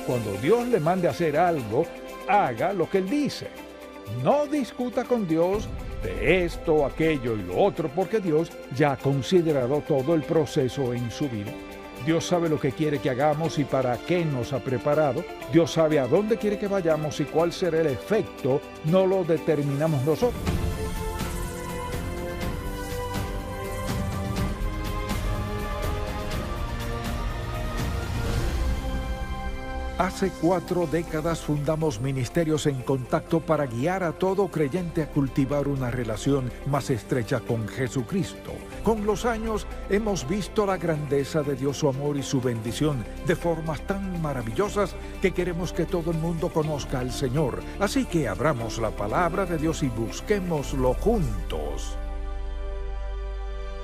Cuando Dios le mande a hacer algo, haga lo que Él dice. No discuta con Dios de esto, aquello y lo otro, porque Dios ya ha considerado todo el proceso en su vida. Dios sabe lo que quiere que hagamos y para qué nos ha preparado. Dios sabe a dónde quiere que vayamos y cuál será el efecto. No lo determinamos nosotros. Hace 4 décadas fundamos Ministerios en Contacto para guiar a todo creyente a cultivar una relación más estrecha con Jesucristo. Con los años hemos visto la grandeza de Dios, su amor y su bendición de formas tan maravillosas que queremos que todo el mundo conozca al Señor. Así que abramos la palabra de Dios y busquémoslo juntos.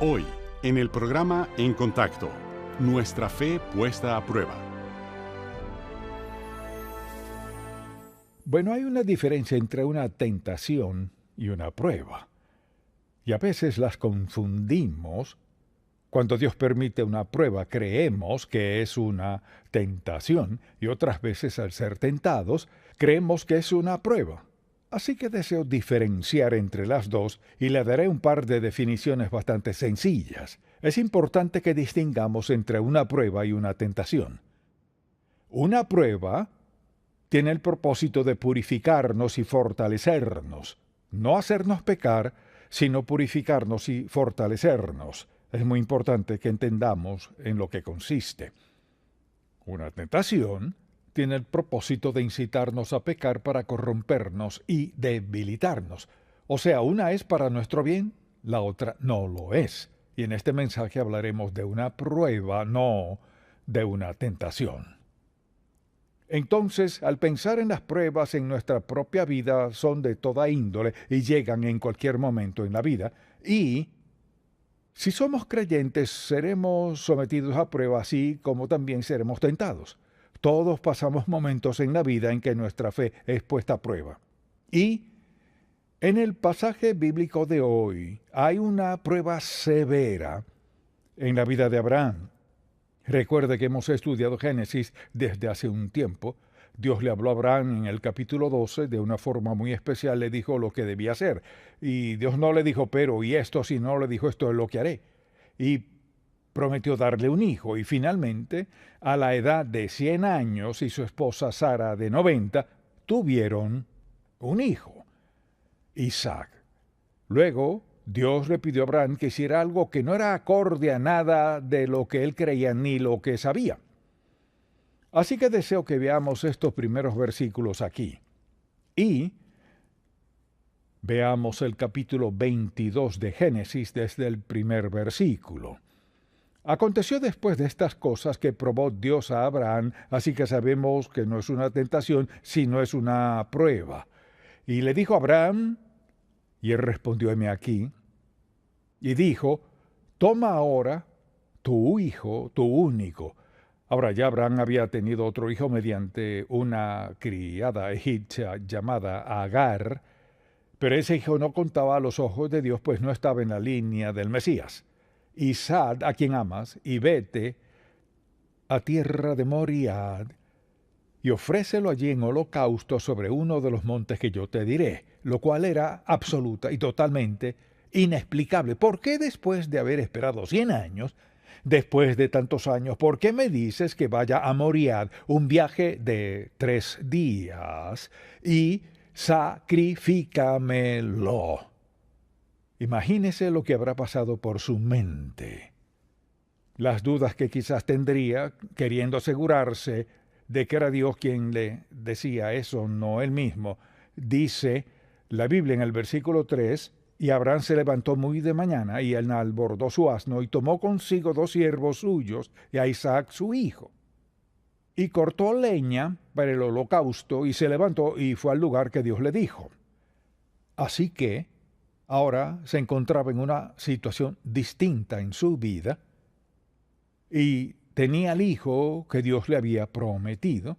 Hoy, en el programa En Contacto, nuestra fe puesta a prueba. Bueno, hay una diferencia entre una tentación y una prueba. Y a veces las confundimos. Cuando Dios permite una prueba, creemos que es una tentación, y otras veces al ser tentados, creemos que es una prueba. Así que deseo diferenciar entre las dos y le daré un par de definiciones bastante sencillas. Es importante que distingamos entre una prueba y una tentación. Una prueba tiene el propósito de purificarnos y fortalecernos, no hacernos pecar, sino purificarnos y fortalecernos. Es muy importante que entendamos en lo que consiste. Una tentación tiene el propósito de incitarnos a pecar para corrompernos y debilitarnos. O sea, una es para nuestro bien, la otra no lo es. Y en este mensaje hablaremos de una prueba, no de una tentación. Entonces, al pensar en las pruebas en nuestra propia vida, son de toda índole y llegan en cualquier momento en la vida. Y si somos creyentes, seremos sometidos a pruebas, así como también seremos tentados. Todos pasamos momentos en la vida en que nuestra fe es puesta a prueba. Y en el pasaje bíblico de hoy hay una prueba severa en la vida de Abraham. Recuerde que hemos estudiado Génesis desde hace un tiempo. Dios le habló a Abraham en el capítulo 12 de una forma muy especial, le dijo lo que debía hacer. Y Dios no le dijo, pero y esto, sino le dijo, esto es lo que haré. Y prometió darle un hijo. Y finalmente, a la edad de 100 años y su esposa Sara de 90, tuvieron un hijo, Isaac. Luego, Dios le pidió a Abraham que hiciera algo que no era acorde a nada de lo que él creía ni lo que sabía. Así que deseo que veamos estos primeros versículos aquí. Y veamos el capítulo 22 de Génesis desde el primer versículo. Aconteció después de estas cosas que probó Dios a Abraham, así que sabemos que no es una tentación, sino es una prueba. Y le dijo a Abraham, y él respondió, heme aquí, y dijo, toma ahora tu hijo, tu único. Ahora ya Abraham había tenido otro hijo mediante una criada egipcia llamada Agar, pero ese hijo no contaba a los ojos de Dios, pues no estaba en la línea del Mesías. Y sal a quien amas, y vete a tierra de Moriad, y ofrécelo allí en holocausto sobre uno de los montes que yo te diré, lo cual era absoluta y totalmente inexplicable. ¿Por qué después de haber esperado 100 años, después de tantos años, por qué me dices que vaya a Moriad, un viaje de 3 días, y sacrifícamelo? Imagínese lo que habrá pasado por su mente. Las dudas que quizás tendría, queriendo asegurarse de que era Dios quien le decía eso, no él mismo. Dice la Biblia en el versículo 3, y Abraham se levantó muy de mañana, y enalbordó su asno, y tomó consigo 2 siervos suyos, y a Isaac su hijo. Y cortó leña para el holocausto, y se levantó, y fue al lugar que Dios le dijo. Así que ahora se encontraba en una situación distinta en su vida, y tenía al hijo que Dios le había prometido,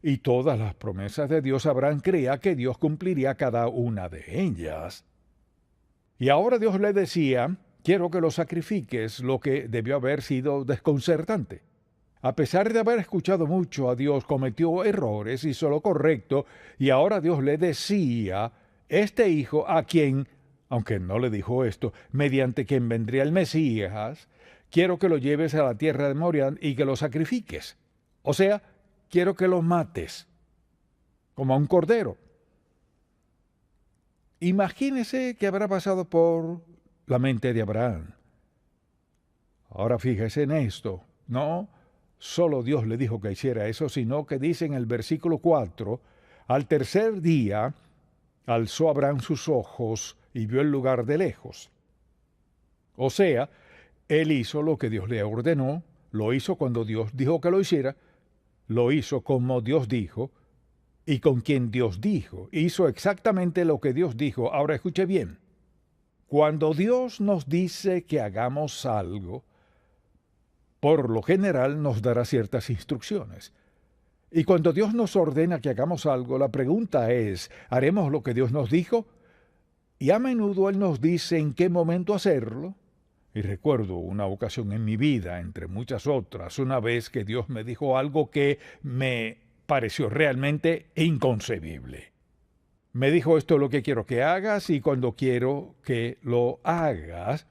y todas las promesas de Dios, Abraham creía que Dios cumpliría cada una de ellas. Y ahora Dios le decía, quiero que lo sacrifiques, lo que debió haber sido desconcertante. A pesar de haber escuchado mucho a Dios, cometió errores, hizo lo correcto, y ahora Dios le decía, este hijo a quien, aunque no le dijo esto, mediante quien vendría el Mesías, quiero que lo lleves a la tierra de Moriah y que lo sacrifiques. O sea, quiero que lo mates, como a un cordero. Imagínese que habrá pasado por la mente de Abraham. Ahora fíjese en esto, no solo Dios le dijo que hiciera eso, sino que dice en el versículo 4, al tercer día alzó Abraham sus ojos y vio el lugar de lejos. O sea, él hizo lo que Dios le ordenó, lo hizo cuando Dios dijo que lo hiciera, lo hizo como Dios dijo y con quien Dios dijo. Hizo exactamente lo que Dios dijo. Ahora escuche bien. Cuando Dios nos dice que hagamos algo, por lo general nos dará ciertas instrucciones. Y cuando Dios nos ordena que hagamos algo, la pregunta es, ¿haremos lo que Dios nos dijo? Y a menudo Él nos dice en qué momento hacerlo. Y recuerdo una ocasión en mi vida, entre muchas otras, una vez que Dios me dijo algo que me pareció realmente inconcebible. Me dijo, esto es lo que quiero que hagas y cuando quiero que lo hagas.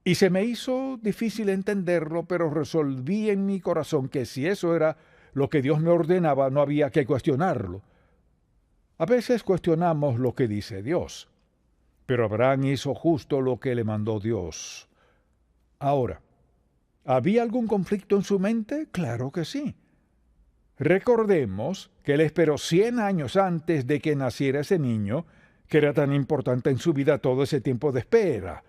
Y se me hizo difícil entenderlo, pero resolví en mi corazón que si eso era lo que Dios me ordenaba, no había que cuestionarlo. A veces cuestionamos lo que dice Dios, pero Abraham hizo justo lo que le mandó Dios. Ahora, ¿había algún conflicto en su mente? Claro que sí. Recordemos que él esperó 100 años antes de que naciera ese niño, que era tan importante en su vida todo ese tiempo de espera.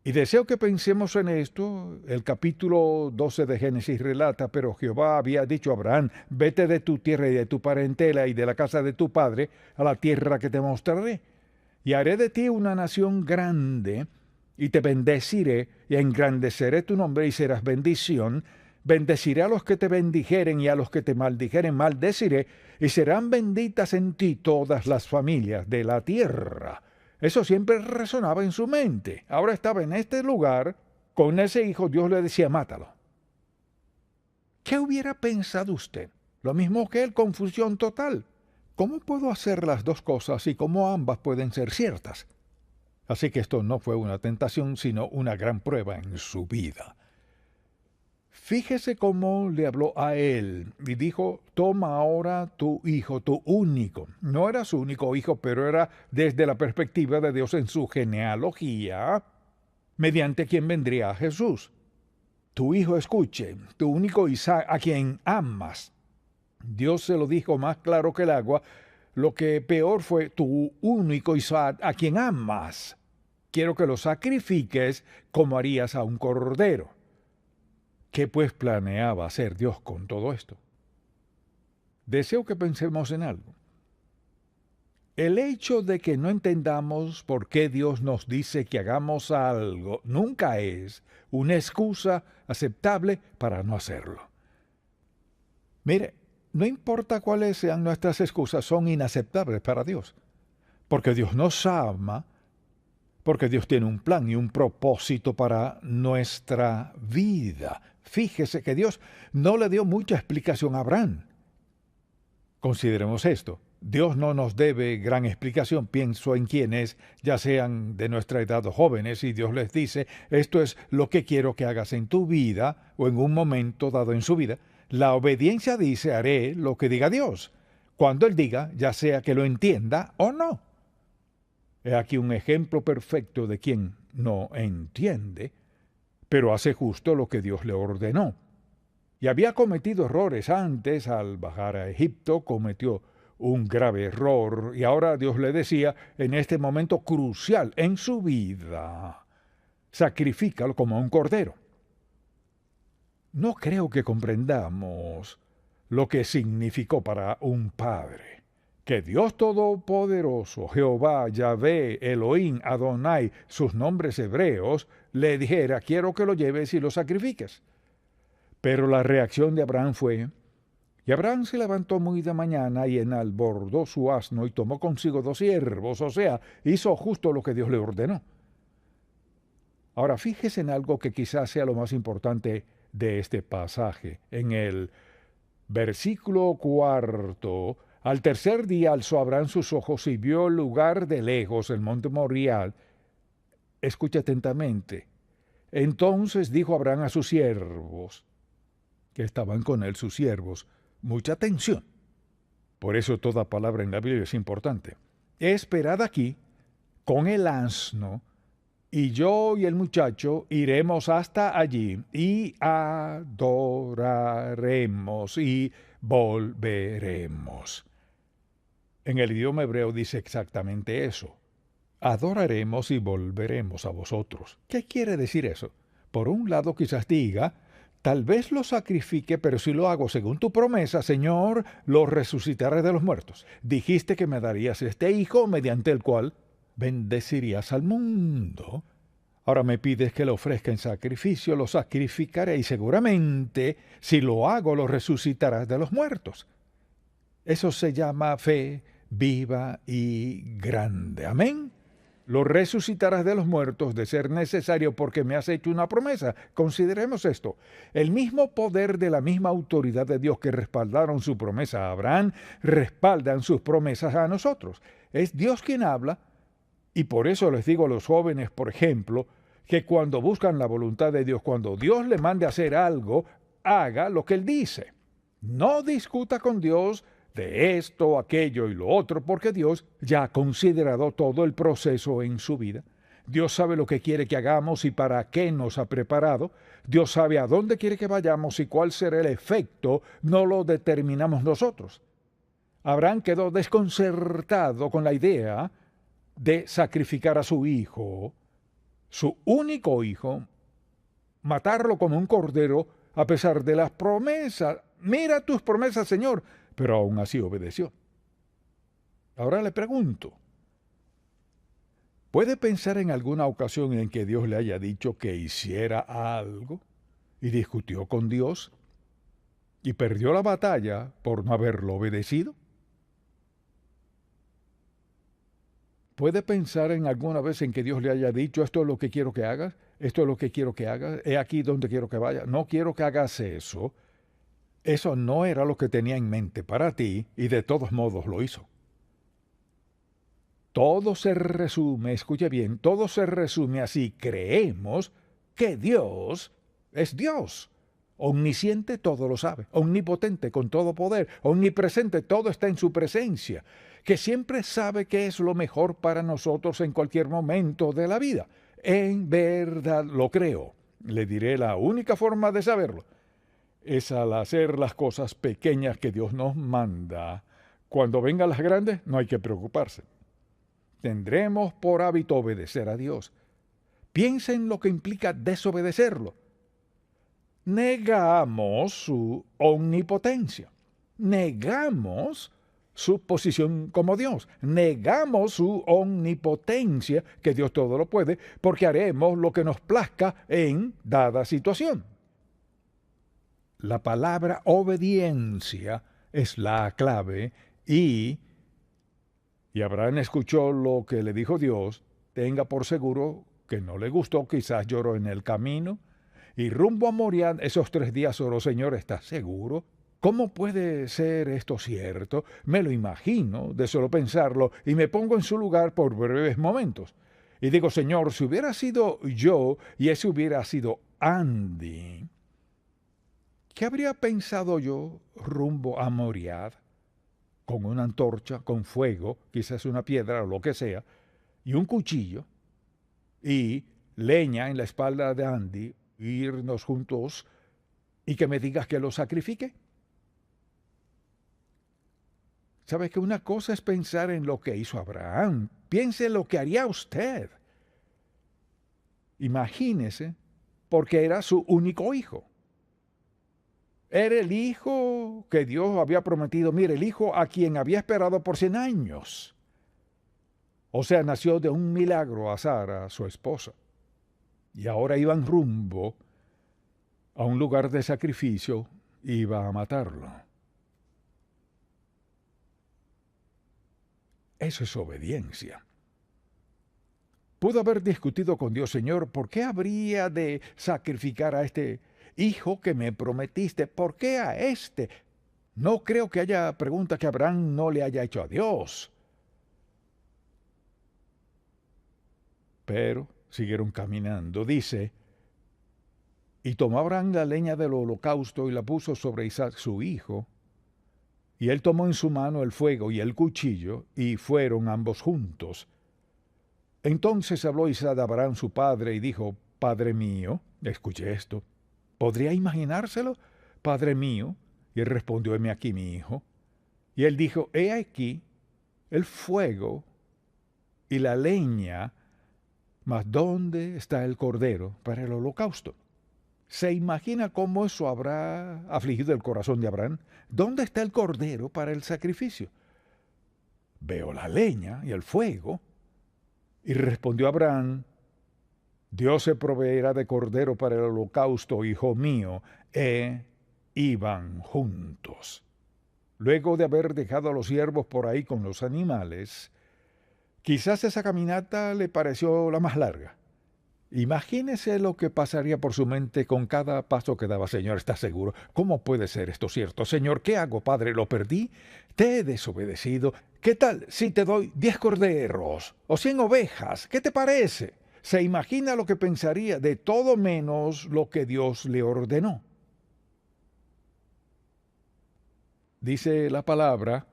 Y deseo que pensemos en esto. El capítulo 12 de Génesis relata, pero Jehová había dicho a Abraham, vete de tu tierra y de tu parentela y de la casa de tu padre a la tierra que te mostraré. Y haré de ti una nación grande, y te bendeciré, y engrandeceré tu nombre, y serás bendición. Bendeciré a los que te bendijeren, y a los que te maldijeren maldeciré, y serán benditas en ti todas las familias de la tierra. Eso siempre resonaba en su mente. Ahora estaba en este lugar, con ese hijo, Dios le decía, mátalo. ¿Qué hubiera pensado usted? Lo mismo que él, confusión total. ¿Cómo puedo hacer las dos cosas y cómo ambas pueden ser ciertas? Así que esto no fue una tentación, sino una gran prueba en su vida. Fíjese cómo le habló a él y dijo, toma ahora tu hijo, tu único. No era su único hijo, pero era desde la perspectiva de Dios en su genealogía, mediante quien vendría Jesús. Tu hijo escuche, tu único Isaac, a quien amas. Dios se lo dijo más claro que el agua. Lo que peor fue tu único Isaac, a quien amas. Quiero que lo sacrifiques como harías a un cordero. ¿Qué pues planeaba hacer Dios con todo esto? Deseo que pensemos en algo. El hecho de que no entendamos por qué Dios nos dice que hagamos algo nunca es una excusa aceptable para no hacerlo. Mire, no importa cuáles sean nuestras excusas, son inaceptables para Dios. Porque Dios nos ama, porque Dios tiene un plan y un propósito para nuestra vida. Fíjese que Dios no le dio mucha explicación a Abraham. Consideremos esto. Dios no nos debe gran explicación. Pienso en quienes, ya sean de nuestra edad o jóvenes, y Dios les dice, esto es lo que quiero que hagas en tu vida o en un momento dado en su vida. La obediencia dice, haré lo que diga Dios. Cuando Él diga, ya sea que lo entienda o no. He aquí un ejemplo perfecto de quien no entiende, pero hace justo lo que Dios le ordenó. Y había cometido errores antes, al bajar a Egipto, cometió un grave error, y ahora Dios le decía, en este momento crucial en su vida, sacrifícalo como un cordero. No creo que comprendamos lo que significó para un padre que Dios Todopoderoso, Jehová, Yahvé, Elohim, Adonai, sus nombres hebreos, le dijera, quiero que lo lleves y lo sacrifiques. Pero la reacción de Abraham fue, y Abraham se levantó muy de mañana y enalbordó su asno y tomó consigo 2 siervos, o sea, hizo justo lo que Dios le ordenó. Ahora fíjese en algo que quizás sea lo más importante de este pasaje. En el versículo 4, al tercer día alzó Abraham sus ojos y vio el lugar de lejos, el monte Moriah. Escucha atentamente. Entonces dijo Abraham a sus siervos, que estaban con él, sus siervos, mucha atención. Por eso toda palabra en la Biblia es importante. Esperad aquí con el asno, y yo y el muchacho iremos hasta allí y adoraremos y volveremos. En el idioma hebreo dice exactamente eso. Adoraremos y volveremos a vosotros. ¿Qué quiere decir eso? Por un lado quizás diga, tal vez lo sacrifique, pero si lo hago según tu promesa, Señor, lo resucitaré de los muertos. Dijiste que me darías este hijo mediante el cual bendecirías al mundo. Ahora me pides que lo ofrezca en sacrificio, lo sacrificaré y seguramente, si lo hago, lo resucitarás de los muertos. Eso se llama fe viva y grande. Amén. Lo resucitarás de los muertos de ser necesario porque me has hecho una promesa. Consideremos esto. El mismo poder de la misma autoridad de Dios que respaldaron su promesa a Abraham, respaldan sus promesas a nosotros. Es Dios quien habla, y por eso les digo a los jóvenes, por ejemplo, que cuando buscan la voluntad de Dios, cuando Dios le mande a hacer algo, haga lo que Él dice. No discuta con Dios de esto, aquello y lo otro, porque Dios ya ha considerado todo el proceso en su vida. Dios sabe lo que quiere que hagamos y para qué nos ha preparado. Dios sabe a dónde quiere que vayamos y cuál será el efecto, no lo determinamos nosotros. Abraham quedó desconcertado con la idea de sacrificar a su hijo, su único hijo, matarlo como un cordero a pesar de las promesas. Mira tus promesas, Señor. Pero aún así obedeció. Ahora le pregunto, ¿puede pensar en alguna ocasión en que Dios le haya dicho que hiciera algo y discutió con Dios y perdió la batalla por no haberlo obedecido? ¿Puede pensar en alguna vez en que Dios le haya dicho, esto es lo que quiero que hagas, esto es lo que quiero que hagas, he aquí donde quiero que vaya, no quiero que hagas eso? Eso no era lo que tenía en mente para ti y de todos modos lo hizo. Todo se resume, escuche bien, todo se resume así. Creemos que Dios es Dios. Omnisciente, todo lo sabe. Omnipotente, con todo poder. Omnipresente, todo está en su presencia. Que siempre sabe qué es lo mejor para nosotros en cualquier momento de la vida. En verdad lo creo. Le diré la única forma de saberlo. Es al hacer las cosas pequeñas que Dios nos manda. Cuando vengan las grandes, no hay que preocuparse. Tendremos por hábito obedecer a Dios. Piensa en lo que implica desobedecerlo. Negamos su omnipotencia. Negamos su posición como Dios. Negamos su omnipotencia, que Dios todo lo puede, porque haremos lo que nos plazca en dada situación. La palabra obediencia es la clave y Abraham escuchó lo que le dijo Dios. Tenga por seguro que no le gustó, quizás lloró en el camino. Y rumbo a Moriah, esos 3 días oró, Señor, ¿estás seguro? ¿Cómo puede ser esto cierto? Me lo imagino de solo pensarlo y me pongo en su lugar por breves momentos. Y digo, Señor, si hubiera sido yo y ese hubiera sido Andy, ¿qué habría pensado yo rumbo a Moriah? Con una antorcha, con fuego, quizás una piedra o lo que sea, y un cuchillo, y leña en la espalda de Andy, irnos juntos, y que me digas que lo sacrifique. ¿Sabe que una cosa es pensar en lo que hizo Abraham? Piense en lo que haría usted. Imagínese, porque era su único hijo. Era el hijo que Dios había prometido, mire, el hijo a quien había esperado por 100 años. O sea, nació de un milagro a Sara, su esposa. Y ahora iban rumbo a un lugar de sacrificio, iba a matarlo. Eso es obediencia. Pudo haber discutido con Dios, Señor, ¿por qué habría de sacrificar a este? hijo que me prometiste, ¿por qué a este? No creo que haya pregunta que Abraham no le haya hecho a Dios. Pero siguieron caminando. Dice, y tomó Abraham la leña del holocausto y la puso sobre Isaac su hijo, y él tomó en su mano el fuego y el cuchillo, y fueron ambos juntos. Entonces habló Isaac a Abraham su padre y dijo, Padre mío, escuche esto, ¿podría imaginárselo? Padre mío. Y él respondió, heme aquí mi hijo. Y él dijo, he aquí el fuego y la leña, mas ¿dónde está el cordero para el holocausto? ¿Se imagina cómo eso habrá afligido el corazón de Abraham? ¿Dónde está el cordero para el sacrificio? Veo la leña y el fuego. Y respondió Abraham, Dios se proveerá de cordero para el holocausto, hijo mío. Iban juntos. Luego de haber dejado a los siervos por ahí con los animales, quizás esa caminata le pareció la más larga. Imagínese lo que pasaría por su mente con cada paso que daba. Señor, ¿estás seguro? ¿Cómo puede ser esto cierto? Señor, ¿qué hago, Padre? ¿Lo perdí? Te he desobedecido. ¿Qué tal si te doy 10 corderos o 100 ovejas? ¿Qué te parece? Se imagina lo que pensaría de todo menos lo que Dios le ordenó. Dice la palabra,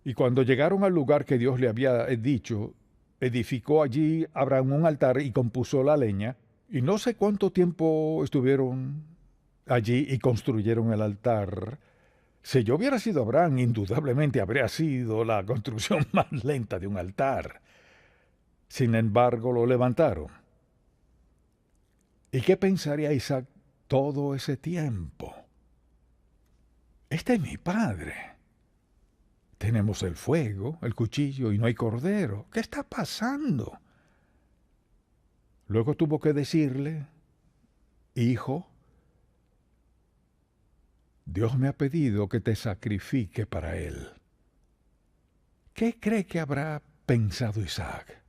y cuando llegaron al lugar que Dios le había dicho, edificó allí Abraham un altar y compuso la leña, y no sé cuánto tiempo estuvieron allí y construyeron el altar. Si yo hubiera sido Abraham, indudablemente habría sido la construcción más lenta de un altar. Sin embargo, lo levantaron. ¿Y qué pensaría Isaac todo ese tiempo? Este es mi padre. Tenemos el fuego, el cuchillo y no hay cordero. ¿Qué está pasando? Luego tuvo que decirle, hijo, Dios me ha pedido que te sacrifique para él. ¿Qué cree que habrá pensado Isaac?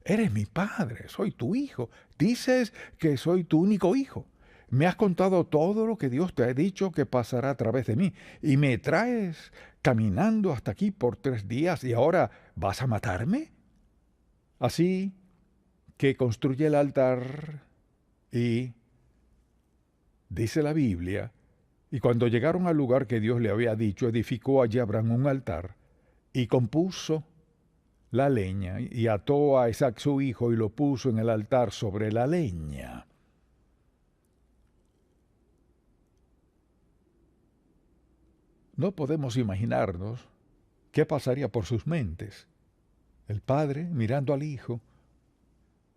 Eres mi padre, soy tu hijo. Dices que soy tu único hijo. Me has contado todo lo que Dios te ha dicho que pasará a través de mí, y me traes caminando hasta aquí por 3 días, y ahora ¿vas a matarme? Así que construye el altar y, dice la Biblia, y cuando llegaron al lugar que Dios le había dicho, edificó allí Abraham un altar y compuso la leña y ató a Isaac su hijo y lo puso en el altar sobre la leña. No podemos imaginarnos qué pasaría por sus mentes. El padre mirando al hijo,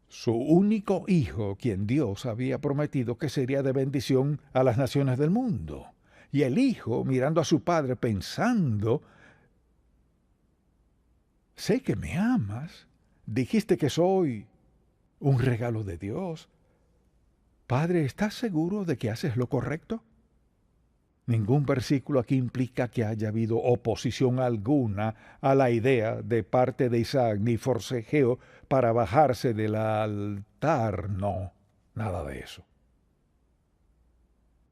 su único hijo, quien Dios había prometido que sería de bendición a las naciones del mundo. Y el hijo mirando a su padre pensando, sé que me amas, dijiste que soy un regalo de Dios. Padre, ¿estás seguro de que haces lo correcto? Ningún versículo aquí implica que haya habido oposición alguna a la idea de parte de Isaac, ni forcejeo para bajarse del altar. No, nada de eso.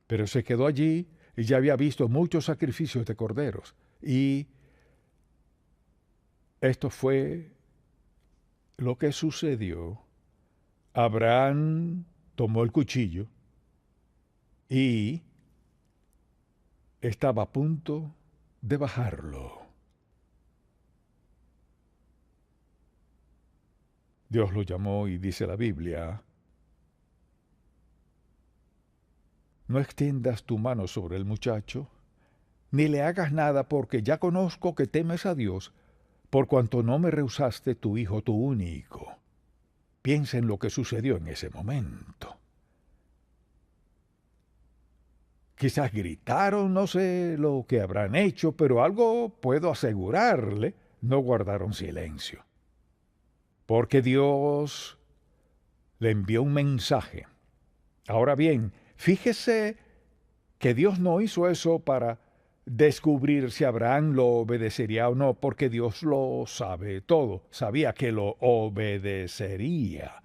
Pero se quedó allí y ya había visto muchos sacrificios de corderos. Y esto fue lo que sucedió. Abraham tomó el cuchillo y estaba a punto de bajarlo. Dios lo llamó y dice la Biblia, no extiendas tu mano sobre el muchacho, ni le hagas nada, porque ya conozco que temes a Dios, por cuanto no me rehusaste tu hijo, tu único. Piensa en lo que sucedió en ese momento. Quizás gritaron, no sé lo que habrán hecho, pero algo puedo asegurarle, no guardaron silencio. Porque Dios le envió un mensaje. Ahora bien, fíjese que Dios no hizo eso para descubrir si Abraham lo obedecería o no, porque Dios lo sabe todo, sabía que lo obedecería,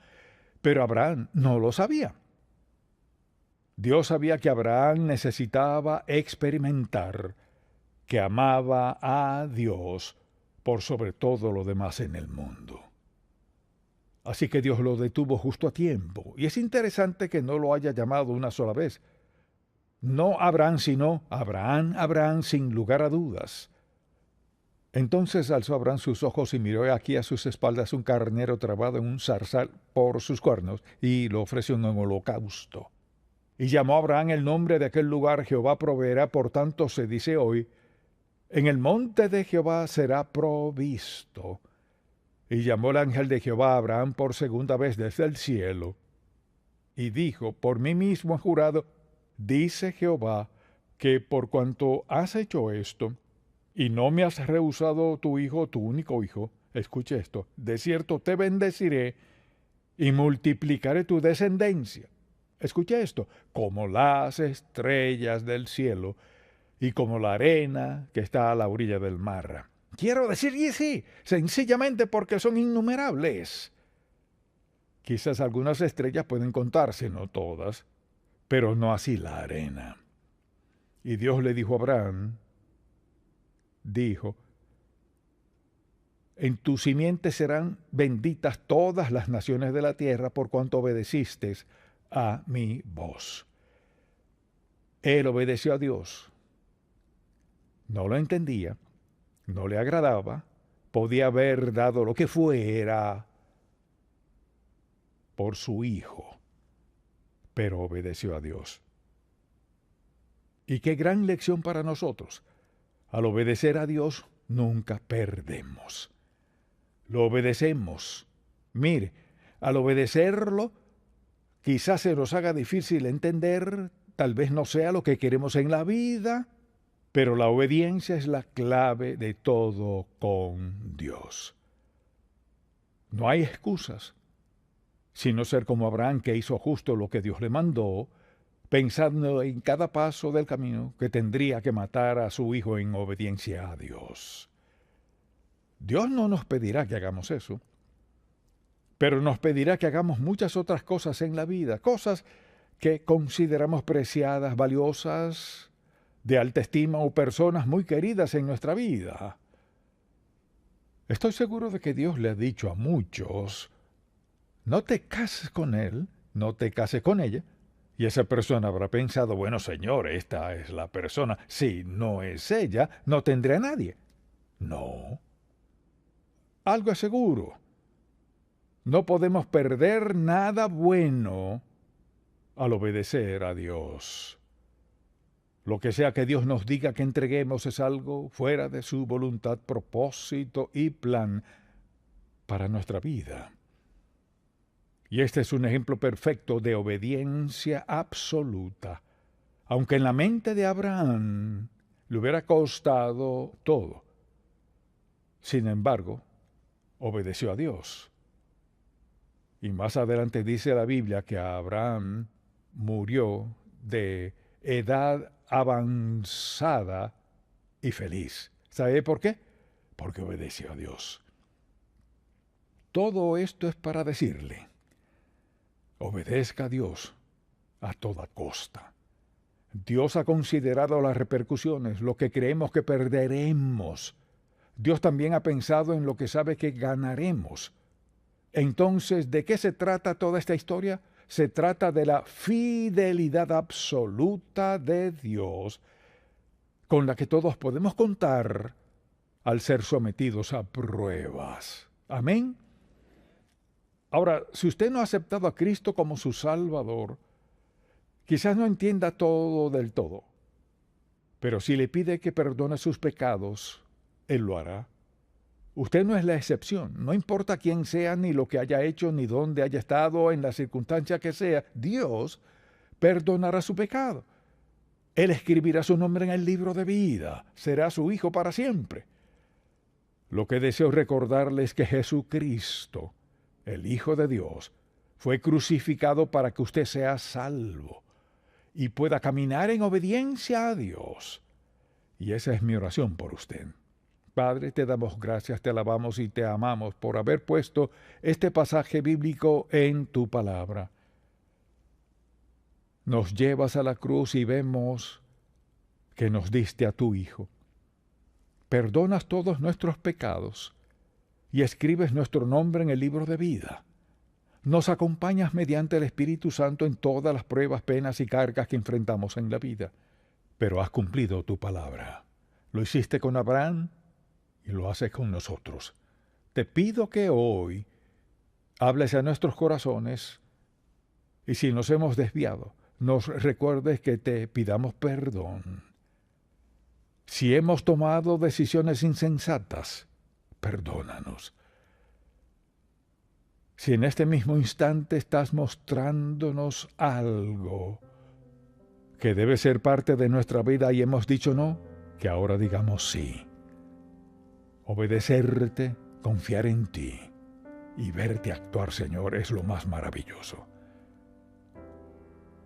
pero Abraham no lo sabía. Dios sabía que Abraham necesitaba experimentar que amaba a Dios por sobre todo lo demás en el mundo. Así que Dios lo detuvo justo a tiempo. Y es interesante que no lo haya llamado una sola vez. No Abraham, sino Abraham, Abraham, sin lugar a dudas. Entonces alzó Abraham sus ojos y miró aquí a sus espaldas un carnero trabado en un zarzal por sus cuernos, y lo ofreció en holocausto. Y llamó a Abraham el nombre de aquel lugar: Jehová proveerá. Por tanto se dice hoy: en el monte de Jehová será provisto. Y llamó el ángel de Jehová a Abraham por segunda vez desde el cielo, y dijo: por mí mismo he jurado, dice Jehová, que por cuanto has hecho esto, y no me has rehusado tu hijo, tu único hijo, escuche esto, de cierto te bendeciré y multiplicaré tu descendencia. Escuche esto, como las estrellas del cielo y como la arena que está a la orilla del mar. Quiero decir, y sí, sencillamente porque son innumerables. Quizás algunas estrellas pueden contarse, no todas, pero no así la arena. Y Dios le dijo a Abraham, dijo: en tu simiente serán benditas todas las naciones de la tierra, por cuanto obedeciste a mi voz. Él obedeció a Dios. No lo entendía, no le agradaba, podía haber dado lo que fuera por su hijo, pero obedeció a Dios. Y qué gran lección para nosotros. Al obedecer a Dios, nunca perdemos. Lo obedecemos. Mire, al obedecerlo, quizás se nos haga difícil entender, tal vez no sea lo que queremos en la vida, pero la obediencia es la clave de todo con Dios. No hay excusas, sino ser como Abraham, que hizo justo lo que Dios le mandó, pensando en cada paso del camino que tendría que matar a su hijo en obediencia a Dios. Dios no nos pedirá que hagamos eso, pero nos pedirá que hagamos muchas otras cosas en la vida, cosas que consideramos preciadas, valiosas, de alta estima, o personas muy queridas en nuestra vida. Estoy seguro de que Dios le ha dicho a muchos: no te cases con él, no te cases con ella. Y esa persona habrá pensado: bueno, Señor, esta es la persona. Si no es ella, no tendré a nadie. No. Algo es seguro. No podemos perder nada bueno al obedecer a Dios. Lo que sea que Dios nos diga que entreguemos es algo fuera de su voluntad, propósito y plan para nuestra vida. Y este es un ejemplo perfecto de obediencia absoluta, aunque en la mente de Abraham le hubiera costado todo. Sin embargo, obedeció a Dios. Y más adelante dice la Biblia que Abraham murió de edad avanzada y feliz. ¿Sabe por qué? Porque obedeció a Dios. Todo esto es para decirle: obedezca a Dios a toda costa. Dios ha considerado las repercusiones, lo que creemos que perderemos. Dios también ha pensado en lo que sabe que ganaremos. Entonces, ¿de qué se trata toda esta historia? Se trata de la fidelidad absoluta de Dios, con la que todos podemos contar al ser sometidos a pruebas. Amén. Ahora, si usted no ha aceptado a Cristo como su Salvador, quizás no entienda todo del todo, pero si le pide que perdone sus pecados, Él lo hará. Usted no es la excepción. No importa quién sea, ni lo que haya hecho, ni dónde haya estado, en la circunstancia que sea, Dios perdonará su pecado. Él escribirá su nombre en el libro de vida. Será su hijo para siempre. Lo que deseo recordarles es que Jesucristo, el Hijo de Dios, fue crucificado para que usted sea salvo y pueda caminar en obediencia a Dios. Y esa es mi oración por usted. Padre, te damos gracias, te alabamos y te amamos por haber puesto este pasaje bíblico en tu palabra. nos llevas a la cruz y vemos que nos diste a tu Hijo. Perdonas todos nuestros pecados y escribes nuestro nombre en el libro de vida. Nos acompañas mediante el Espíritu Santo en todas las pruebas, penas y cargas que enfrentamos en la vida. Pero has cumplido tu palabra. Lo hiciste con Abraham y lo haces con nosotros. Te pido que hoy hables a nuestros corazones y si nos hemos desviado, nos recuerdes que te pidamos perdón. Si hemos tomado decisiones insensatas, perdónanos. Si en este mismo instante estás mostrándonos algo que debe ser parte de nuestra vida y hemos dicho no, que ahora digamos sí. Obedecerte, confiar en ti y verte actuar, Señor, es lo más maravilloso.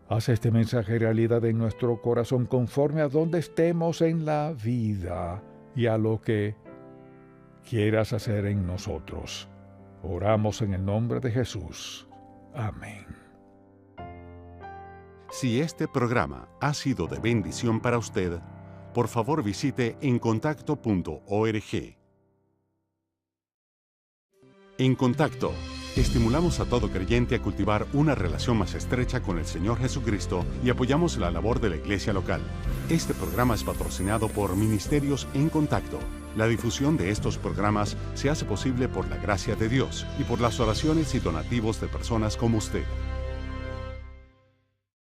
Haz este mensaje realidad en nuestro corazón conforme a donde estemos en la vida y a lo que quieras hacer en nosotros. Oramos en el nombre de Jesús. Amén. Si este programa ha sido de bendición para usted, por favor visite encontacto.org. En Contacto, estimulamos a todo creyente a cultivar una relación más estrecha con el Señor Jesucristo y apoyamos la labor de la iglesia local. Este programa es patrocinado por Ministerios en Contacto. La difusión de estos programas se hace posible por la gracia de Dios y por las oraciones y donativos de personas como usted.